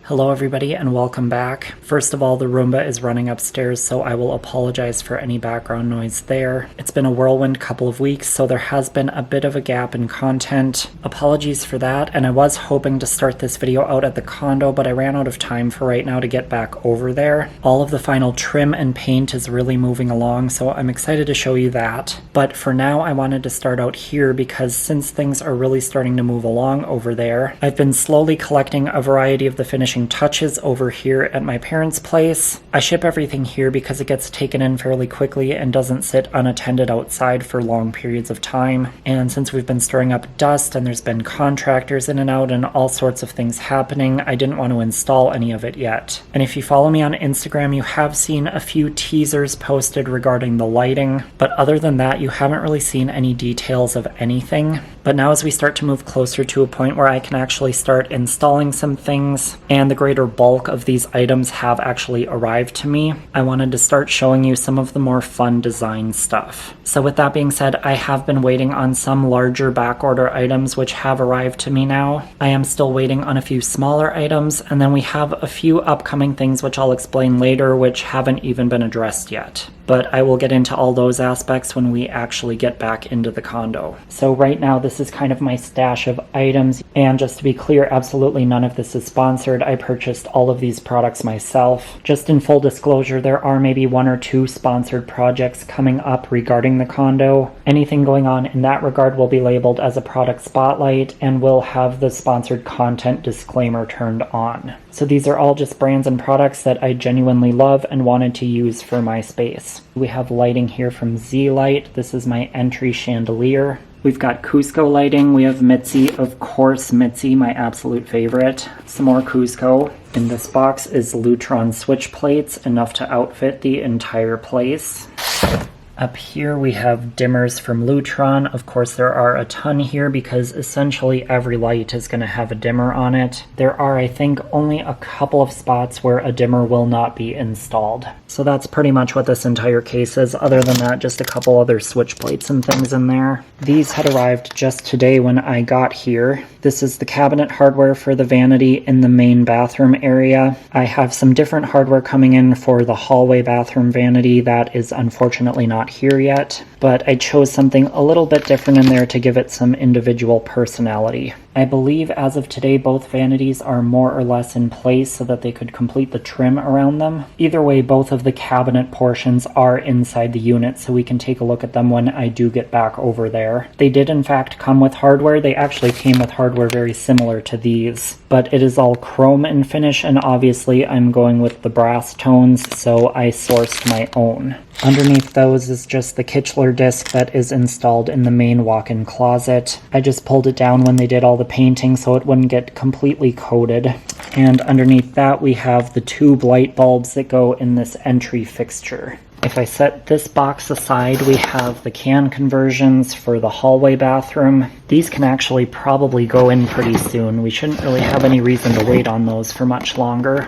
Hello everybody and welcome back. First of all, the Roomba is running upstairs, so I will apologize for any background noise there. It's been a whirlwind couple of weeks, so there has been a bit of a gap in content. Apologies for that, and I was hoping to start this video out at the condo, but I ran out of time for right now to get back over there. All of the final trim and paint is really moving along, so I'm excited to show you that. But for now, I wanted to start out here because since things are really starting to move along over there, I've been slowly collecting a variety of the finishing touches over here at my parents' place. I ship everything here because it gets taken in fairly quickly and doesn't sit unattended outside for long periods of time. And since we've been stirring up dust and there's been contractors in and out and all sorts of things happening, I didn't want to install any of it yet. And if you follow me on Instagram, you have seen a few teasers posted regarding the lighting, but other than that, you haven't really seen any details of anything. But now as we start to move closer to a point where I can actually start installing some things, and the greater bulk of these items have actually arrived to me, I wanted to start showing you some of the more fun design stuff. So with that being said, I have been waiting on some larger backorder items which have arrived to me now. I am still waiting on a few smaller items, and then we have a few upcoming things which I'll explain later which haven't even been addressed yet. But I will get into all those aspects when we actually get back into the condo. So right now this is kind of my stash of items, and just to be clear, absolutely none of this is sponsored. I purchased all of these products myself. Just in full disclosure, there are maybe one or two sponsored projects coming up regarding the condo. Anything going on in that regard will be labeled as a product spotlight and will have the sponsored content disclaimer turned on. So these are all just brands and products that I genuinely love and wanted to use for my space. We have lighting here from Z-Lite. This is my entry chandelier. We've got Cusco lighting. We have Mitzi, of course, Mitzi, my absolute favorite. Some more Cusco. In this box is Lutron switch plates, enough to outfit the entire place. Up here we have dimmers from Lutron. Of course there are a ton here because essentially every light is going to have a dimmer on it. There are, I think, only a couple of spots where a dimmer will not be installed. So that's pretty much what this entire case is. Other than that, just a couple other switch plates and things in there. These had arrived just today when I got here. This is the cabinet hardware for the vanity in the main bathroom area. I have some different hardware coming in for the hallway bathroom vanity that is unfortunately not here yet, but I chose something a little bit different in there to give it some individual personality. I believe as of today both vanities are more or less in place so that they could complete the trim around them. Either way, both of the cabinet portions are inside the unit, so we can take a look at them when I do get back over there. They did in fact come with hardware. They actually came with hardware very similar to these, but it is all chrome in finish, and obviously I'm going with the brass tones, so I sourced my own. Underneath those is just the Kichler disc that is installed in the main walk-in closet. I just pulled it down when they did all the painting so it wouldn't get completely coated. And underneath that we have the tube light bulbs that go in this entry fixture. If I set this box aside, we have the can conversions for the hallway bathroom. These can actually probably go in pretty soon. We shouldn't really have any reason to wait on those for much longer.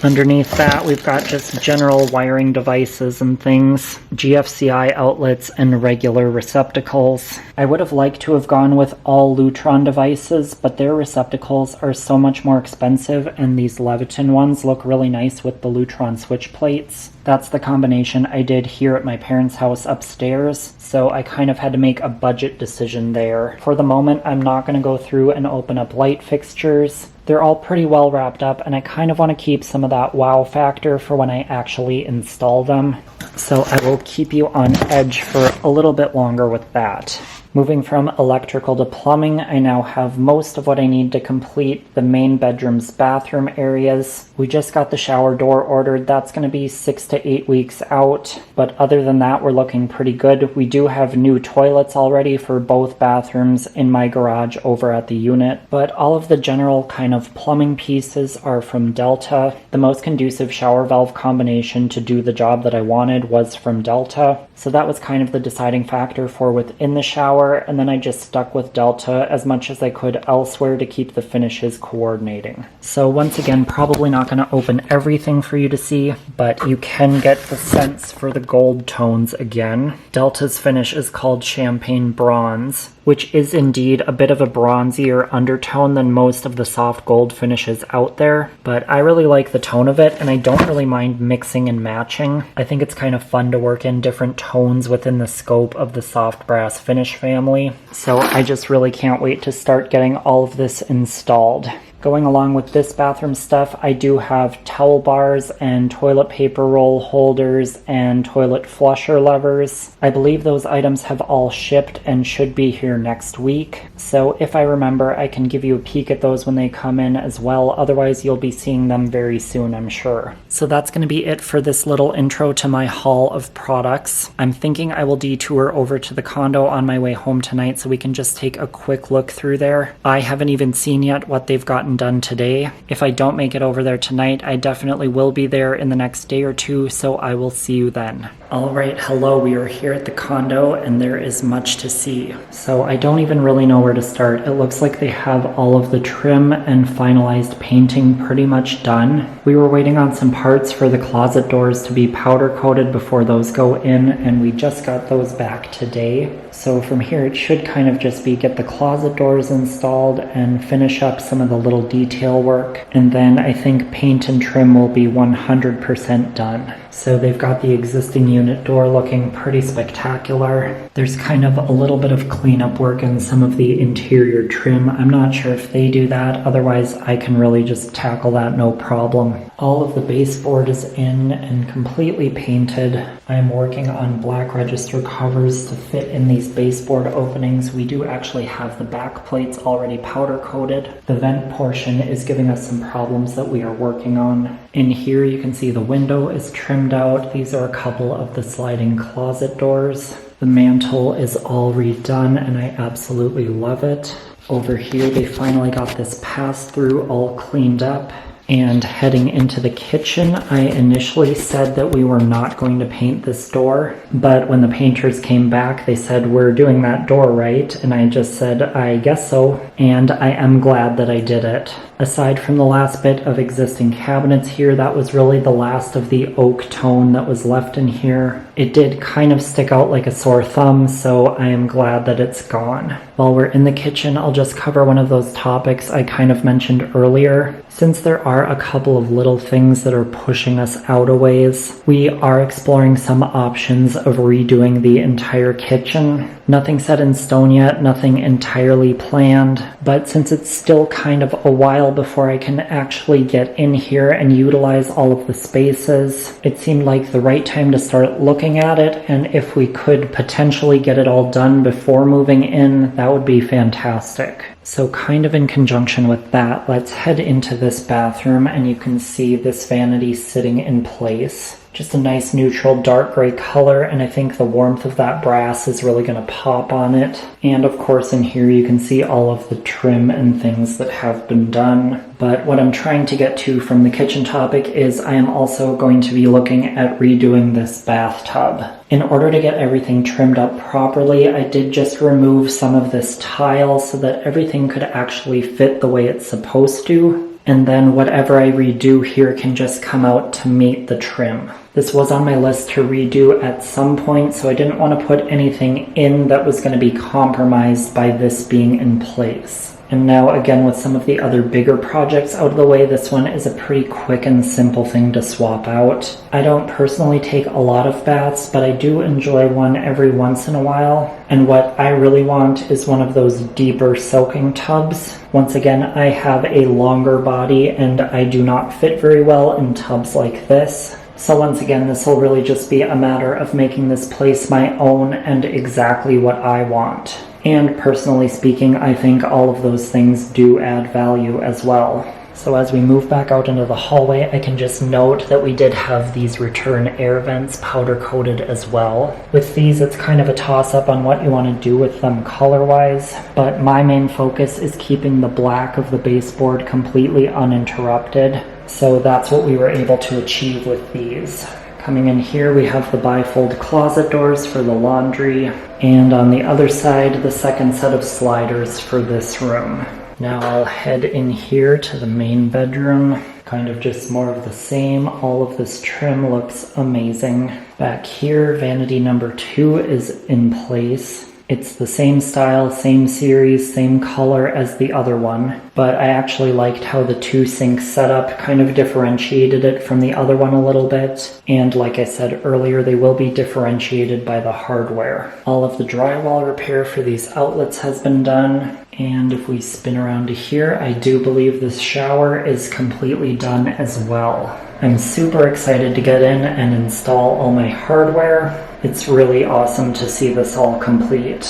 Underneath that, we've got just general wiring devices and things, GFCI outlets, and regular receptacles. I would have liked to have gone with all Lutron devices, but their receptacles are so much more expensive, and these Leviton ones look really nice with the Lutron switch plates. That's the combination I did here at my parents' house upstairs, so I kind of had to make a budget decision there. For the moment, I'm not going to go through and open up light fixtures. They're all pretty well wrapped up, and I kind of want to keep some of that wow factor for when I actually install them. So I will keep you on edge for a little bit longer with that. Moving from electrical to plumbing, I now have most of what I need to complete the main bedroom's bathroom areas. We just got the shower door ordered. That's going to be 6 to 8 weeks out, but other than that, we're looking pretty good. We do have new toilets already for both bathrooms in my garage over at the unit, but all of the general kind of plumbing pieces are from Delta. The most conducive shower valve combination to do the job that I wanted was from Delta, so that was kind of the deciding factor for within the shower, and then I just stuck with Delta as much as I could elsewhere to keep the finishes coordinating. So once again, probably not going to open everything for you to see, but you can get the sense for the gold tones again. Delta's finish is called Champagne Bronze. which is indeed a bit of a bronzier undertone than most of the soft gold finishes out there, but I really like the tone of it, and I don't really mind mixing and matching. I think it's kind of fun to work in different tones within the scope of the soft brass finish family, so I just really can't wait to start getting all of this installed. Going along with this bathroom stuff, I do have towel bars and toilet paper roll holders and toilet flusher levers. I believe those items have all shipped and should be here next week. So if I remember, I can give you a peek at those when they come in as well. Otherwise, you'll be seeing them very soon, I'm sure. So that's going to be it for this little intro to my haul of products. I'm thinking I will detour over to the condo on my way home tonight so we can just take a quick look through there. I haven't even seen yet what they've gotten done today. If I don't make it over there tonight, I definitely will be there in the next day or two, so I will see you then. Alright, hello, we are here at the condo and there is much to see. So I don't even really know where to start. It looks like they have all of the trim and finalized painting pretty much done. We were waiting on some parts for the closet doors to be powder coated before those go in, and we just got those back today. So from here it should kind of just be get the closet doors installed and finish up some of the little detail work, and then I think paint and trim will be 100% done. So they've got the existing unit door looking pretty spectacular. There's kind of a little bit of cleanup work in some of the interior trim. I'm not sure if they do that, otherwise I can really just tackle that no problem. All of the baseboard is in and completely painted. I'm working on black register covers to fit in these baseboard openings. We do actually have the back plates already powder coated. The vent portion is giving us some problems that we are working on. In here you can see the window is trimmed out. These are a couple of the sliding closet doors. The mantle is all redone and I absolutely love it. Over here they finally got this pass-through all cleaned up. And heading into the kitchen, I initially said that we were not going to paint this door, but when the painters came back, they said, "We're doing that door, right?" And I just said, "I guess so," and I am glad that I did it. Aside from the last bit of existing cabinets here, that was really the last of the oak tone that was left in here. It did kind of stick out like a sore thumb, so I am glad that it's gone. While we're in the kitchen, I'll just cover one of those topics I kind of mentioned earlier. Since there are a couple of little things that are pushing us out a ways, we are exploring some options of redoing the entire kitchen. Nothing set in stone yet, nothing entirely planned, but since it's still kind of a while before I can actually get in here and utilize all of the spaces, it seemed like the right time to start looking at it, and if we could potentially get it all done before moving in, that would be fantastic. So kind of in conjunction with that, let's head into this bathroom and you can see this vanity sitting in place. Just a nice neutral dark gray color, and I think the warmth of that brass is really going to pop on it. And of course in here you can see all of the trim and things that have been done. But what I'm trying to get to from the kitchen topic is I am also going to be looking at redoing this bathtub. In order to get everything trimmed up properly, I did just remove some of this tile so that everything could actually fit the way it's supposed to. And then whatever I redo here can just come out to meet the trim. This was on my list to redo at some point, so I didn't want to put anything in that was going to be compromised by this being in place. And now again with some of the other bigger projects out of the way, this one is a pretty quick and simple thing to swap out. I don't personally take a lot of baths, but I do enjoy one every once in a while. And what I really want is one of those deeper soaking tubs. Once again, I have a longer body and I do not fit very well in tubs like this. So once again, this will really just be a matter of making this place my own and exactly what I want. And personally speaking, I think all of those things do add value as well. So as we move back out into the hallway, I can just note that we did have these return air vents powder coated as well. With these, it's kind of a toss-up on what you want to do with them color-wise, but my main focus is keeping the black of the baseboard completely uninterrupted. So that's what we were able to achieve with these. Coming in here, we have the bifold closet doors for the laundry, and on the other side, the second set of sliders for this room. Now I'll head in here to the main bedroom, kind of just more of the same. All of this trim looks amazing. Back here, vanity number 2 is in place. It's the same style, same series, same color as the other one, but I actually liked how the two sink setup kind of differentiated it from the other one a little bit, and like I said earlier, they will be differentiated by the hardware. All of the drywall repair for these outlets has been done, and if we spin around to here, I do believe this shower is completely done as well. I'm super excited to get in and install all my hardware. It's really awesome to see this all complete.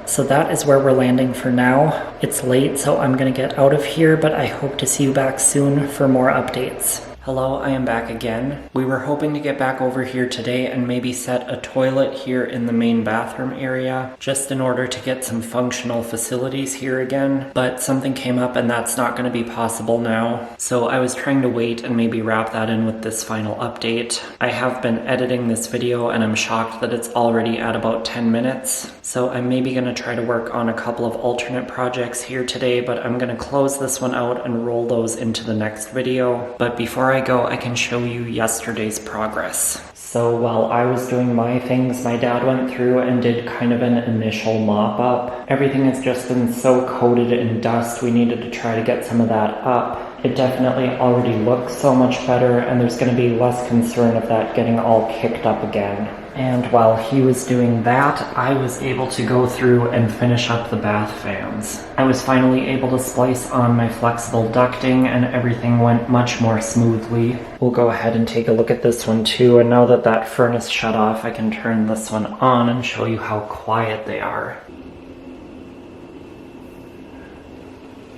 So that is where we're landing for now. It's late, so I'm gonna get out of here, but I hope to see you back soon for more updates. Hello, I am back again. We were hoping to get back over here today and maybe set a toilet here in the main bathroom area, just in order to get some functional facilities here again, but something came up and that's not going to be possible now. So I was trying to wait and maybe wrap that in with this final update. I have been editing this video and I'm shocked that it's already at about 10 minutes. So I'm maybe going to try to work on a couple of alternate projects here today, but I'm going to close this one out and roll those into the next video. But before I go, I can show you yesterday's progress. So while I was doing my things, my dad went through and did kind of an initial mop up. Everything has just been so coated in dust, we needed to try to get some of that up. It definitely already looks so much better, and there's going to be less concern of that getting all kicked up again. And while he was doing that, I was able to go through and finish up the bath fans. I was finally able to splice on my flexible ducting and everything went much more smoothly. We'll go ahead and take a look at this one too, and now that that furnace shut off, I can turn this one on and show you how quiet they are.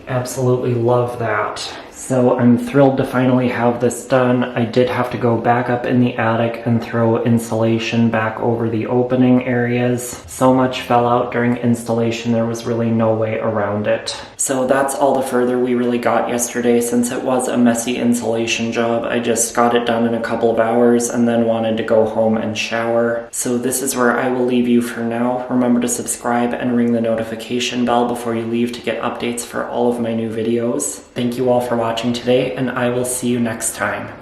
Absolutely love that. So I'm thrilled to finally have this done. I did have to go back up in the attic and throw insulation back over the opening areas. So much fell out during installation, there was really no way around it. So that's all the further we really got yesterday. Since it was a messy insulation job, I just got it done in a couple of hours and then wanted to go home and shower. So this is where I will leave you for now. Remember to subscribe and ring the notification bell before you leave to get updates for all of my new videos. Thank you all for watching today, and I will see you next time.